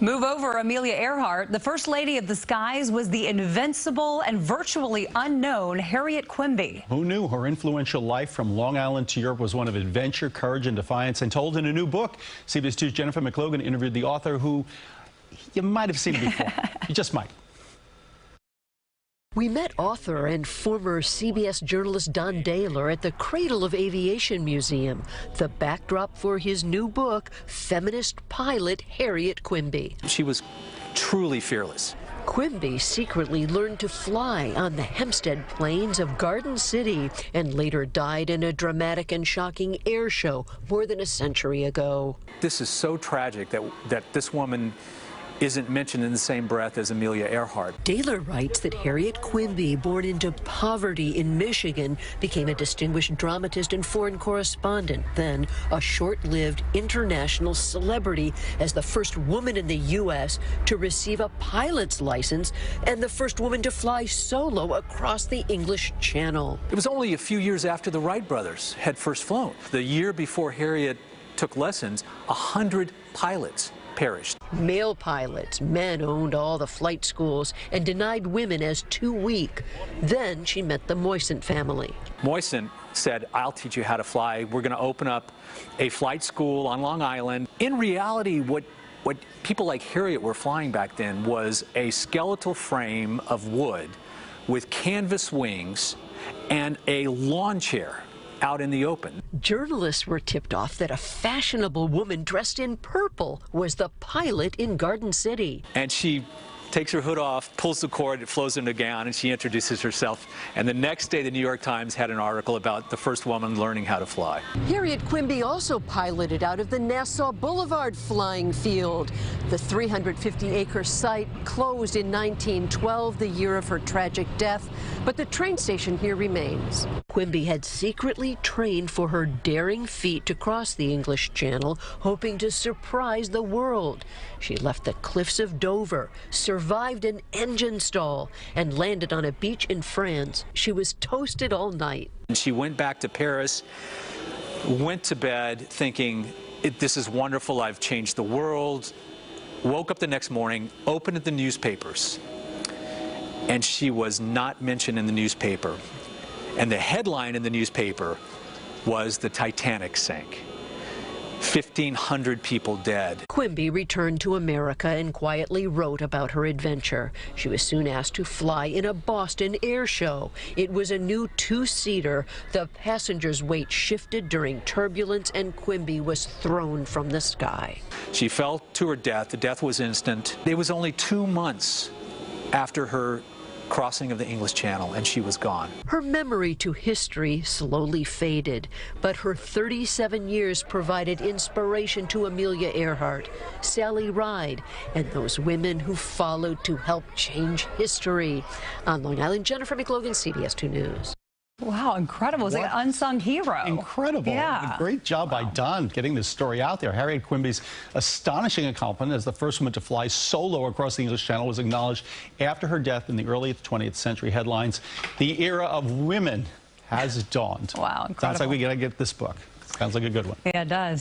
Move over, Amelia Earhart. The First Lady of the Skies was the invincible and virtually unknown Harriet Quimby. Who knew her influential life from Long Island to Europe was one of adventure, courage, and defiance, and told in a new book. CBS 2's Jennifer McLogan interviewed the author, who you might have seen before. You just might. We met author and former CBS journalist Don Dahler at the Cradle of Aviation Museum, the backdrop for his new book, feminist pilot Harriet Quimby. She was truly fearless. Quimby secretly learned to fly on the Hempstead Plains of Garden City and later died in a dramatic and shocking air show more than a century ago. This is so tragic that this woman isn't mentioned in the same breath as Amelia Earhart. Dahler writes that Harriet Quimby, born into poverty in Michigan, became a distinguished dramatist and foreign correspondent, then a short-lived international celebrity as the first woman in the U.S. to receive a pilot's license and the first woman to fly solo across the English Channel. It was only a few years after the Wright brothers had first flown. The year before Harriet took lessons, 100 pilots perished. Male pilots, men owned all the flight schools and denied women as too weak. Then she met the Moisant family. Moisant said, "I'll teach you how to fly. We're going to open up a flight school on Long Island." In reality, what people like Harriet were flying back then was a skeletal frame of wood with canvas wings and a lawn chair out in the open. Journalists were tipped off that a fashionable woman dressed in purple was the pilot in Garden City. And she takes her hood off, pulls the cord, it flows into a gown, and she introduces herself. And the next day, the New York Times had an article about the first woman learning how to fly. Harriet Quimby also piloted out of the Nassau Boulevard flying field. The 350-acre site closed in 1912, the year of her tragic death, but the train station here remains. Quimby had secretly trained for her daring feat to cross the English Channel, hoping to surprise the world. She left the cliffs of Dover, survived an engine stall, and landed on a beach in France. She was toasted all night. She went back to Paris, went to bed thinking, this is wonderful, I've changed the world. Woke up the next morning, opened the newspapers, and she was not mentioned in the newspaper. And the headline in the newspaper was "The Titanic sank. 1,500 people dead." Quimby returned to America and quietly wrote about her adventure. She was soon asked to fly in a Boston air show. It was a new two-seater. The passengers' weight shifted during turbulence, and Quimby was thrown from the sky. She fell to her death. The death was instant. It was only 2 months after her crossing of the English Channel, and she was gone. Her memory to history slowly faded, but her 37 years provided inspiration to Amelia Earhart, Sally Ride, and those women who followed to help change history. On Long Island, Jennifer McLogan, CBS 2 News. Wow, incredible. It's like an unsung hero. Incredible. Yeah. A great job by Don getting this story out there. Harriet Quimby's astonishing accomplishment as the first woman to fly solo across the English Channel was acknowledged after her death in the early 20th century. Headlines: "The era of women has dawned." Wow, incredible. Sounds like we got to get this book. Sounds like a good one. Yeah, it does.